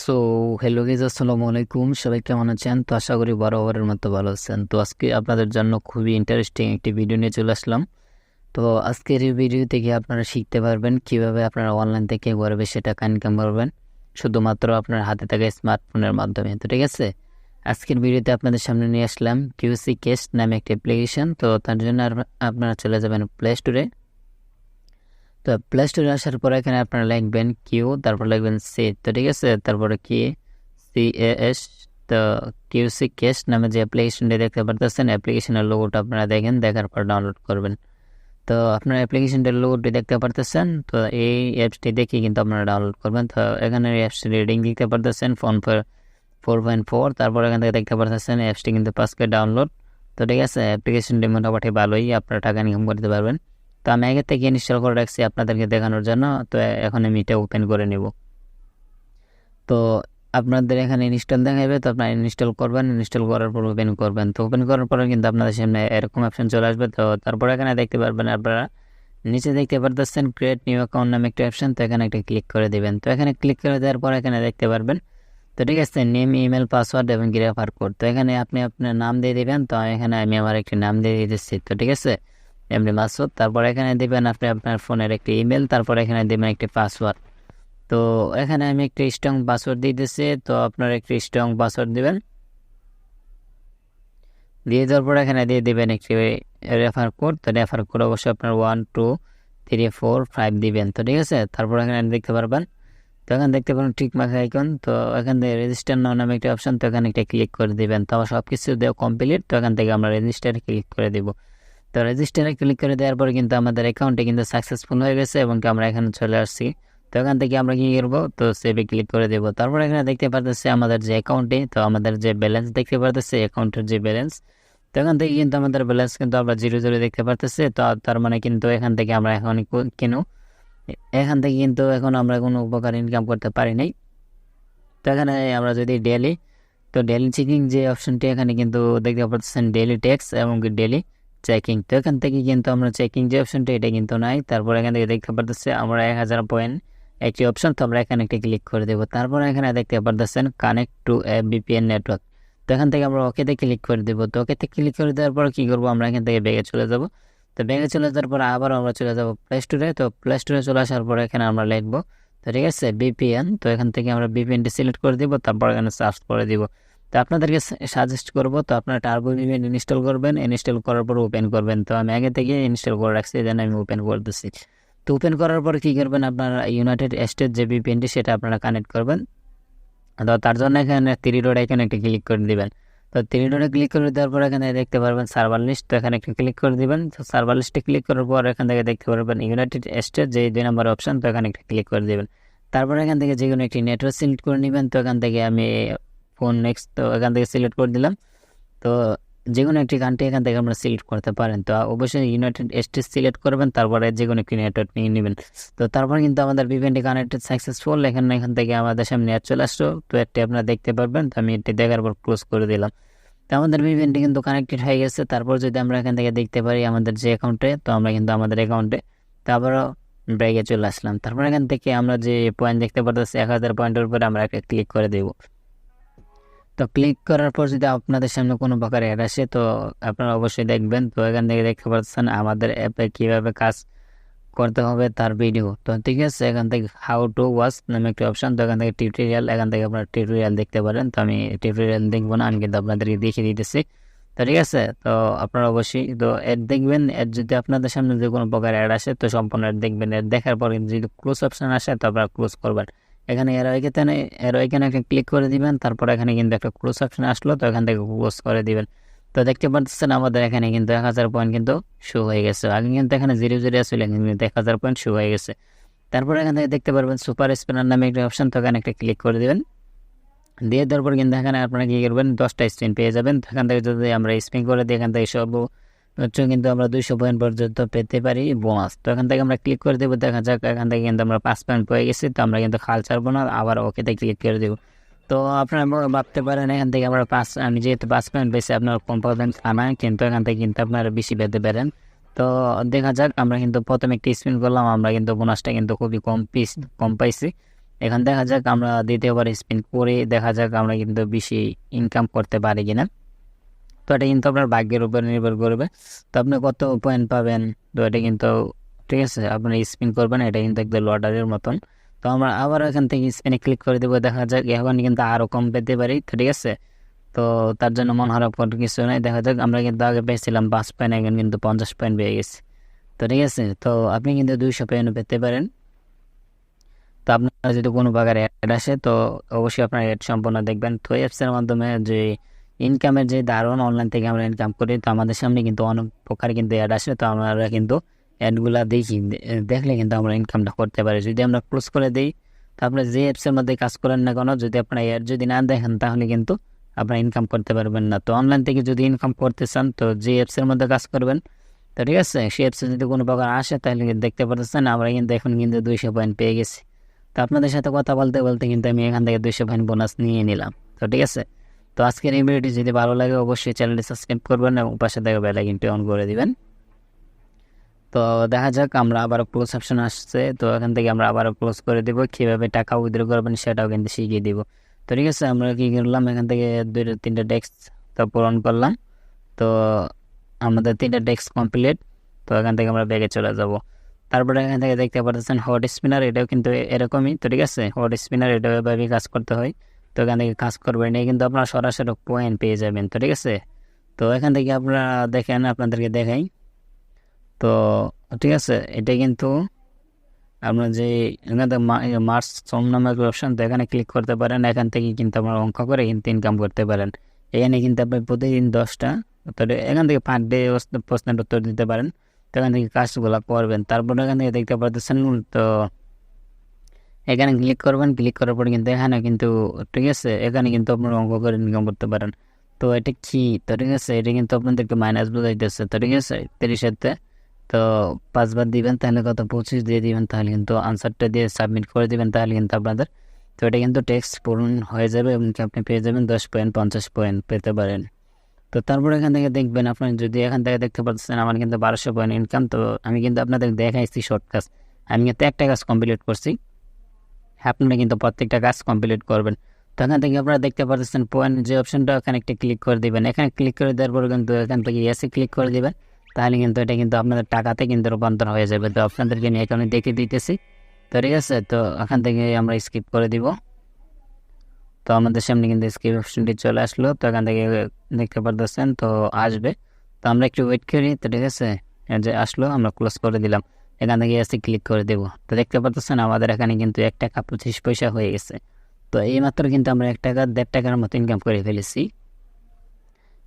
So hello guys, আসসালামু আলাইকুম। সবাই কেমন আছেন? তো আশা করি বরাবরের মতো ভালো আছেন। তো আজকে আপনাদের জন্য খুবই ইন্টারেস্টিং একটি ভিডিও নিয়ে চলে আসলাম। তো আজকের এই ভিডিও থেকে আপনারা শিখতে পারবেন কিভাবে আপনারা অনলাইন থেকে ঘরে বসে টাকা ইনকাম করবেন শুধুমাত্র আপনার হাতে থাকা স্মার্টফোনের মাধ্যমে। তো ঠিক আছে, আজকের ভিডিওতে আপনাদের সামনে নিয়ে আসলাম কিউসি ক্যাশ নামে একটা অ্যাপ্লিকেশন। তো তার জন্য আপনারা চলে যাবেন প্লে স্টোরে। তো প্লে স্টোরে আসার পর এখানে আপনারা লিখবেন কিউ, তারপর লিখবেন সি। তো ঠিক আছে, তারপরে কি CAS। তো কিউসি ক্যাশ নামে যে অ্যাপ্লিকেশনটি দেখতে পারতেছেন, অ্যাপ্লিকেশনের লোগোটা আপনারা দেখেন, দেখার পর ডাউনলোড করবেন। তো আপনার অ্যাপ্লিকেশনটার লোগোটি দেখতে পারতেছেন। তো এই অ্যাপসটি দেখে কিন্তু আপনারা ডাউনলোড করবেন। তো এখানে অ্যাপসটি রেটিং দেখতে পারতেছেন 4.4। তারপর এখান থেকে দেখতে পারতেছেন অ্যাপসটি কিন্তু 5K ডাউনলোড। তো ঠিক আছে, অ্যাপ্লিকেশনটি মোটামুটি ভালোই, আপনারা টাকা ইনকাম করতে পারবেন। তো আমি আগে থেকে ইনস্টল করে রাখছি আপনাদেরকে দেখানোর জন্য। তো এখন আমি এটা ওপেন করে নেব। তো আপনাদের এখানে ইনস্টল দেখাবে, তো আপনারা ইনস্টল করবেন। ইনস্টল করার পর ওপেন করবেন। তো ওপেন করার পরে কিন্তু আপনাদের সামনে এরকম অপশন চলে আসবে। তো তারপর এখানে দেখতে পারবেন আপনারা নিচে দেখতে পারতেছেন ক্রিয়েট নিউ অ্যাকাউন্ট নামে একটা অপশন। তো এখানে একটা ক্লিক করে দেবেন। তো এখানে ক্লিক করে দেওয়ার পর এখানে দেখতে পারবেন, তো ঠিক আছে, নেম, ইমেল, পাসওয়ার্ড এবং রেফার কোড। তো এখানে আপনি আপনার নাম দিয়ে দিবেন। তো এখানে আমি আমার একটি নাম দিয়ে দিতেছি। তো ঠিক আছে, এমনি মাসুদ। তারপর এখানে দিবেন আপনি আপনার ফোনের একটি ইমেল, তারপর এখানে দিবেন একটি পাসওয়ার্ড। তো এখানে আমি একটি স্ট্রং পাসওয়ার্ড দিতেছি। তো আপনার একটি স্ট্রং পাসওয়ার্ড দিবেন। দিয়ে দেওয়ার পর এখানে দিয়ে দিবেন একটি রেফার কোড। তো রেফার কোড অবশ্যই আপনার 1 2 3 4 5 দিবেন। তো ঠিক আছে, তারপর এখানে দেখতে পারবেন, তো এখানে দেখতে পারেন টিক মার্ক আইকন। তো এখান থেকে রেজিস্টার নাও নামে একটা অপশন। তো এখানে একটা ক্লিক করে দিবেন। তো সব কিছু দেওয়া কমপ্লিট। তো এখান থেকে আমরা রেজিস্টারে ক্লিক করে দিব। তো রেজিস্টারে ক্লিক করে দেওয়ার পরে কিন্তু আমাদের অ্যাকাউন্টে কিন্তু সাকসেসফুল হয়ে গেছে এবং আমরা এখানে চলে আসছি। তো এখান থেকে আমরা কি করবো, তো সেভে ক্লিক করে দেবো। তারপর এখানে দেখতে পারতেছি আমাদের যে অ্যাকাউন্টে, তো আমাদের যে ব্যালেন্স দেখতে পারতেছে, অ্যাকাউন্টের যে ব্যালেন্স। তো এখান থেকে কিন্তু আমাদের ব্যালেন্স কিন্তু আমরা 0 দেখতে পারতেছি। তো তার মানে কিন্তু এখান থেকে আমরা এখন এখান থেকে কিন্তু এখন আমরা কোনো উপকার ইনকাম করতে পারি নাই। তো এখানে আমরা যদি ডেলি, তো ডেলি চেকিং যে অপশনটি এখানে কিন্তু দেখতে পাচ্ছেন ডেলি ট্যাক্স এবং ডেলি চেকিং। তো এখান থেকে কিন্তু আমরা চেকিং যে অপশনটি এটা কিন্তু নাই। তারপর এখান থেকে দেখতে পাচ্ছি আমরা 1000 পয়েন্ট একটি অপশন। তো আমরা এখানে একটা ক্লিক করে দেবো। তারপর এখানে দেখতে পাচ্ছেন কানেক্ট টু VPN নেটওয়ার্ক। তো এখান থেকে আমরা ওকেতে ক্লিক করে দেবো। তো ওকেতে ক্লিক করে দেওয়ার পর কি করবো, আমরা এখান থেকে ব্যাগে চলে যাব। তো ব্যাগে চলে যাওয়ার পর আবার আমরা চলে যাব প্লে স্টোরে। তো প্লে স্টোরে চলে আসার পর এখানে আমরা লিখবো, তো ঠিক আছে, VPN। তো এখান থেকে আমরা VPNটি সিলেক্ট করে দিব, তারপর এখানে সার্চ করে দিব। তো আপনাদেরকে সাজেস্ট করব, তো আপনারা টার্বো VPN ইনস্টল করবেন। ইনস্টল করার পর ওপেন করবেন। তো আমি আগে থেকে ইনস্টল করে রাখছি, এই জন্য আমি ওপেন করতেছি। তো ওপেন করার পর কি করবেন, আপনারা ইউনাইটেড স্টেট যে VPNটি সেটা আপনারা কানেক্ট করবেন। তো তার জন্য এখানে 3 ডট আইকনে একটা ক্লিক করে দিবেন। তো 3 ডটে ক্লিক করে দেওয়ার পর এখানে দেখতে পারবেন সার্ভার লিস্ট। তো এখানে একটা ক্লিক করে দিবেন। তো সার্ভার লিস্টে ক্লিক করার পর এখান থেকে দেখতে পারবেন ইউনাইটেড স্টেট যে 2 নম্বর অপশন। তো এখানে একটা ক্লিক করে দিবেন। তারপর এখান থেকে যে কোনো একটি নেটওয়ার্ক সিলেক্ট করে নেবেন। তো এখান থেকে আমি ফোন নেক্সট, তো এখান থেকে সিলেক্ট করে দিলাম। তো যে কোনো একটি কান্ট্রি এখান থেকে আমরা সিলেক্ট করতে পারেন। তো অবশ্যই ইউনাইটেড স্টেটস সিলেক্ট করবেন, তারপরে যে কোনো একটি নেটওয়ার্ক নিয়ে নেবেন। তো তারপর কিন্তু আমাদের VPNটি কানেক্টেড সাকসেসফুল। এখান থেকে আমাদের সামনে অ্যাড চলে আসলো। তো অ্যাডটি আপনারা দেখতে পারবেন। তো আমি এটি দেখার পর ক্লোজ করে দিলাম। তো আমাদের VPNটি কিন্তু কানেক্টেড হয়ে গেছে। তারপর যদি আমরা এখান থেকে দেখতে পারি আমাদের যে অ্যাকাউন্টে, তো আমরা কিন্তু আমাদের অ্যাকাউন্টে তারপরও ব্রেকে চলে আসলাম। তারপর এখান থেকে আমরা যে পয়েন্ট দেখতে পারতেছি 1000 পয়েন্টের উপরে আমরা একটা ক্লিক করে দেব। তো ক্লিক করার পর যদি আপনাদের সামনে কোনো প্রকার অ্যাড আসে, তো আপনারা অবশ্যই দেখবেন। তো এখান থেকে দেখতে পাচ্ছেন আমাদের অ্যাপে কিভাবে কাজ করতে হবে তার ভিডিও। তো ঠিক আছে, এখান থেকে হাউ টু ওয়াচ নামে একটা অপশন। তো এখান থেকে টিউটোরিয়াল, এখান থেকে আপনারা টিউটোরিয়াল দেখতে পারেন। তো আমি টিউটোরিয়াল দেখবো না, আমি কিন্তু আপনাদেরকে দেখিয়ে দিতেছি। তো ঠিক আছে, তো আপনারা অবশ্যই তো অ্যাড দেখবেন। অ্যাড যদি আপনাদের সামনে যে কোনো প্রকার অ্যাড আসে, তো সম্পূর্ণ অ্যাড দেখবেন। অ্যাড দেখার পর যদি ক্লোজ অপশন আসে, তো আপনারা ক্লোজ করবেন। এখানে এর ওইখানে একটা ক্লিক করে দিবেন। তারপর এখানে কিন্তু একটা ক্লোজ অপশন আসলো, তো এখান থেকে ক্লোজ করে দিবেন। তো দেখতে পাচ্ছেন আমাদের এখানে কিন্তু 1000 পয়েন্ট কিন্তু শো হয়ে গেছে। আগে কিন্তু এখানে 0 আসলে, কিন্তু 1000 পয়েন্ট শো হয়ে গেছে। তারপর এখান থেকে দেখতে পারবেন সুপার স্পিনার নামে একটা অপশন। তো এখানে একটা ক্লিক করে দিবেন। দিয়ে দেওয়ার পর কিন্তু এখানে আপনারা কি করবেন, 10টা স্পিন পেয়ে যাবেন। তো এখান থেকে যদি আমরা স্পিন করে দিই, এখান থেকে কিন্তু আমরা 200 পয়েন্ট পর্যন্ত পেতে পারি বোনাস। তো এখান থেকে আমরা ক্লিক করে দেবো। দেখা যাক, এখান থেকে কিন্তু আমরা 5 পয়েন্ট পেয়ে গেছি। তো আমরা কিন্তু খাল ছাড়বো না, আবার ওকেতে ক্লিক করে দেবো। তো আপনারা ভাবতে পারেন এখান থেকে আমরা আমি যেহেতু 5 পয়েন্ট পেয়েছি, আপনার কম পাবেন আমার, কিন্তু এখান থেকে কিন্তু আপনারা বেশি পেতে পারেন। তো দেখা যাক, আমরা কিন্তু প্রথমে একটি স্পিন করলাম, আমরা কিন্তু বোনাসটা কিন্তু খুবই কম পাইছি। তো এখন দেখা যাক আমরা দ্বিতীয়বার স্পিন করে দেখা যাক আমরা কিন্তু বেশি ইনকাম করতে পারি কিনা। তো এটা কিন্তু আপনার ভাগ্যের উপর নির্ভর করবে, তো আপনি কত পয়েন্ট পাবেন। তো এটা কিন্তু ঠিক আছে, আপনি স্পিন করবেন, এটা কিন্তু একদম লটারির মতন। তো আমরা আবার এখান থেকে স্পিনে ক্লিক করে দেবো, দেখা যাক এখন কিন্তু আরও কম পেতে পারি। তো ঠিক আছে, তো তার জন্য মন খারাপ করার কিছু নেই। দেখা যাক আমরা কিন্তু আগে পেয়েছিলাম 5 পয়েন্ট, এখন কিন্তু 50 পয়েন্ট পেয়ে গেছি। তো ঠিক আছে, তো আপনি কিন্তু 200 পয়েন্ট পেতে পারেন। তো আপনার যদি কোনো প্রকার অ্যাড আসে তো অবশ্যই আপনার অ্যাড সম্পূর্ণ দেখবেন। তো অ্যাপসের মাধ্যমে যে ইনকামের যে দারুণ অনলাইন থেকে আমরা ইনকাম করি, তো আমাদের সামনে কিন্তু অনেক প্রকার কিন্তু অ্যাড আসে, তো আমরা কিন্তু অ্যাডগুলা দেখি, দেখলে কিন্তু আমরা ইনকামটা করতে পারি। যদি আমরা ক্লোজ করে দিই, তো আপনার যে অ্যাপসের মধ্যে কাজ করেন না কেন, যদি আপনার অ্যাড যদি না দেখেন তাহলে কিন্তু আপনার ইনকাম করতে পারবেন না। তো অনলাইন থেকে যদি ইনকাম করতে চান তো যে অ্যাপসের মধ্যে কাজ করবেন, তো ঠিক আছে, সেই অ্যাপসে যদি কোনো প্রকার আসে তাহলে দেখতে পাচ্ছেন আমরা কিন্তু এখন কিন্তু 200 পয়েন্ট পেয়ে গেছি। তো আপনাদের সাথে কথা বলতে বলতে কিন্তু আমি এখান থেকে 200 পয়েন্ট বোনাস নিয়ে নিলাম। তো ঠিক আছে, তো আজকের এই ভিডিওটি যদি ভালো লাগে অবশ্যই চ্যানেলটি সাবস্ক্রাইব করবেন এবং পাশে থাকা বেল আইকনটি অন করে দিবেন। তো দেখা যাক আমরা আবার ক্লোজ অপশন আসছে, তো এখান থেকে আমরা আবার ক্লোজ করে দিব। কীভাবে টাকা উইথড্র করবেন সেটাও কিন্তু শিখিয়ে দিব। তো ঠিক আছে, আমরা কী করলাম, এখান থেকে 2-3টা ডেস্ক তো পূরণ করলাম। তো আমাদের 3টা ডেস্ক কমপ্লিট। তো এখান থেকে আমরা ব্যাগে চলে যাব। তারপরে এখান থেকে দেখতে পাচ্ছেন হট স্পিনার, এটাও কিন্তু এরকমই। তো ঠিক আছে, হট স্পিনার এটাও এভাবেই কাজ করতে হয়। তো এখান থেকে কাজ করবেন, এই কিন্তু আপনারা সরাসরি পয়েন্ট পেয়ে যাবেন। তো ঠিক আছে, তো এখান থেকে আপনারা দেখেন, আপনাদেরকে দেখাই। তো ঠিক আছে, এটা কিন্তু আপনার যে এখান থেকে মার্চ সোম নামের অপশন, তো এখানে ক্লিক করতে পারেন। এখান থেকে কিন্তু আপনার অঙ্ক করে কিন্তু ইনকাম করতে পারেন। এখানে কিন্তু আপনি প্রতিদিন 10টা, তো এখান থেকে পার ডে প্রশ্নের উত্তর দিতে পারেন। তো এখান থেকে কাজগুলো করবেন। তারপরে এখান থেকে দেখতে পাচ্ছেন, তো এখানে ক্লিক করবেন। ক্লিক করার পরে কিন্তু এখানে কিন্তু ঠিক আছে, এখানে কিন্তু আপনার অঙ্ক করে ইনকাম করতে পারেন। তো এটা কি, তো ঠিক আছে, এটা কিন্তু আপনাদেরকে মাইনাস বোঝাইতেছে। তো ঠিক আছে, 30-এতে তো 5 বার দিবেন, তাহলে কত 25 দিয়ে দিবেন, তাহলে কিন্তু আনসারটা দিয়ে সাবমিট করে দিবেন, তাহলে কিন্তু আপনাদের তো এটা কিন্তু টেক্সট পূরণ হয়ে যাবে এবং আপনি পেয়ে যাবেন 10 পয়েন্ট, 50 পয়েন্ট পেতে পারেন। তো তারপর এখান থেকে দেখবেন, আপনার যদি এখান থেকে দেখতে পাচ্ছেন আমার কিন্তু 1200 পয়েন্ট ইনকাম। তো আমি কিন্তু আপনাদের দেখাইছি শর্ট কাজ, আমি কিন্তু একটা কাজ কমপ্লিট করছি, আপনারা কিন্তু প্রত্যেকটা কাজ কমপ্লিট করবেন। তো এখান থেকে আপনারা দেখতে পাচ্ছেন পয়েন্ট যে অপশনটা, এখানে একটা ক্লিক করে দিবেন। এখানে ক্লিক করে দেওয়ার পর কিন্তু এখান থেকে ইয়েসে ক্লিক করে দিবেন, তাহলে কিন্তু এটা কিন্তু আপনাদের টাকাতে কিন্তু রূপান্তর হয়ে যাবে। তো আপনাদেরকে আমি এখানে দেখে দিতেছি। তো ঠিক আছে, তো এখান থেকে আমরা স্কিপ করে দিব। তো আমাদের সামনে কিন্তু স্কিপ অপশনটি চলে আসলো। তো এখান থেকে দেখতে পাচ্ছেন তো আসবে, তো আমরা একটু ওয়েট করি। তো ঠিক আছে, যে আসলো আমরা ক্লোজ করে দিলাম, এখান থেকে এসে ক্লিক করে দেব। তো দেখতে পাচ্ছেন আমাদের এখানে কিন্তু 1 টাকা 25 পয়সা হয়ে গেছে। তো এইমাত্র কিন্তু আমরা 1 টাকা 1.5 টাকার মতো ইনকাম করে ফেলেছি।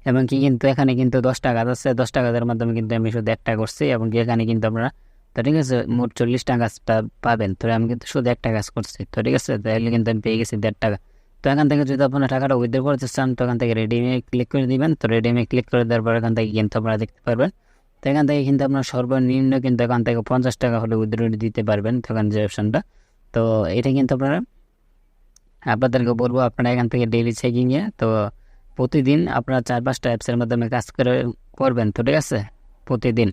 এবং কি কিন্তু এখানে কিন্তু 10 টাকা আছে, 10 টাকার মাধ্যমে কিন্তু আমি শুধু 1 টাকা করছি। এবং কি এখানে কিন্তু আমরা, তো ঠিক আছে, মোট 40 টাকাটা পাবেন। তো আমি কিন্তু শুধু 1 টাকা করছি। তো ঠিক আছে, তাহলে কিন্তু আমি পেয়ে গেছি 1.5 টাকা। তো এখান থেকে যদি আপনার টাকাটা উইথড্র করতে চান, তো এখান থেকে রেডিমে ক্লিক করে দিবেন। তো রেডিমে ক্লিক করে দেওয়ার পর এখান থেকে কিন্তু আপনারা দেখতে পারবেন, তো এখান থেকে কিন্তু আপনার সর্বনিম্ন কিন্তু এখান থেকে 50 টাকা হলে উইথড্র দিতে পারবেন। তো এখানে যে অপশনটা, তো এটা কিন্তু আপনারা, আপনাদেরকে বলবো আপনারা এখান থেকে ডেইলি চেকিংয়ে, তো প্রতিদিন আপনারা 4-5টা অ্যাপসের মাধ্যমে কাজ করবেন। তো ঠিক আছে, প্রতিদিন।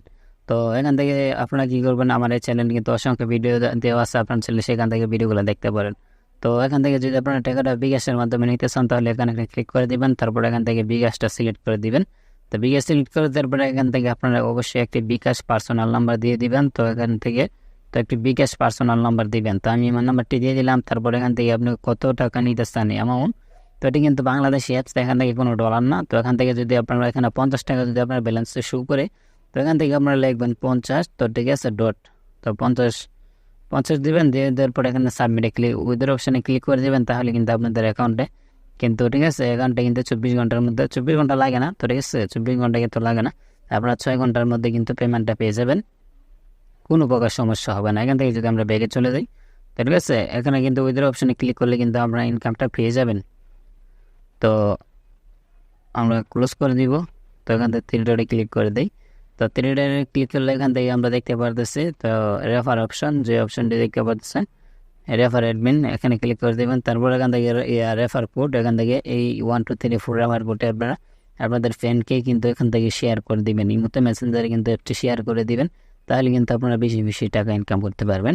তো এখান থেকে আপনারা কী করবেন, আমার এই চ্যানেল কিন্তু অসংখ্য ভিডিও দেওয়া আছে, আপনার চ্যানেলে সেখান থেকে ভিডিওগুলো দেখতে পারেন। তো এখান থেকে যদি আপনারা টাকাটা বিকাশের মাধ্যমে নিতে চান, তাহলে এখানে ক্লিক করে দিবেন। তারপর এখান থেকে বিকাশটা সিলেক্ট করে দিবেন। তো বিকাশ সিলেক্ট করে দেওয়ার পরে এখান থেকে আপনারা অবশ্যই একটি বিকাশ পার্সোনাল নাম্বার দিয়ে দিবেন। তো এখান থেকে তো একটি বিকাশ পার্সোনাল নাম্বার দিবেন। তো আমি আমার নাম্বারটি দিয়ে দিলাম। তারপর এখান থেকে আপনি কত টাকা নিতে চান অ্যামাউন্ট, তো এটি কিন্তু বাংলাদেশি অ্যাপস, এখান থেকে কোনো ডলার না। তো এখান থেকে যদি আপনারা এখানে 50 টাকা যদি আপনার ব্যালেন্সে শো করে, তো এখান থেকে আপনারা লিখবেন 50। তো ঠিক আছে, ডট, তো 50 দিবেন। দিয়ে দেওয়ার পর এখানে সাবমিটে ক্লিক, উইথড্র অপশানে ক্লিক করে দেবেন, তাহলে কিন্তু আপনাদের অ্যাকাউন্টে কিন্তু ঠিক আছে, অ্যাকাউন্টে কিন্তু 24 ঘন্টার মধ্যে, 24 ঘন্টা লাগে না। তো ঠিক আছে, 24 ঘন্টা কিন্তু লাগে না, আপনারা 6 ঘন্টার মধ্যে কিন্তু পেমেন্টটা পেয়ে যাবেন, কোনো প্রকার সমস্যা হবে না। এখান থেকে যদি আমরা ব্যাগে চলে যাই, তো ঠিক আছে, এখানে কিন্তু উইথড্র অপশানে ক্লিক করলে কিন্তু আমরা ইনকামটা পেয়ে যাবেন। তো আমরা ক্লোজ করে দিব। তো এখান থেকে 3 ডটে ক্লিক করে দিই। তো 3 ডটে ক্লিক করলে এখান থেকে আমরা দেখতে পারতেছি, তো রেফার অপশন, যে অপশনটি দেখতে পাচ্ছেন রেফার অ্যাডমিন, এখানে ক্লিক করে দেবেন। তারপর এখান থেকে রেফার কোড, এখান থেকে এই 1 2 3 4 রেফার কোডে আপনারা আপনাদের ফ্রেন্ডকে কিন্তু এখান থেকে শেয়ার করে দিবেন, ইমোতে মেসেঞ্জারে কিন্তু একটি শেয়ার করে দিবেন, তাহলে কিন্তু আপনারা বেশি বেশি টাকা ইনকাম করতে পারবেন।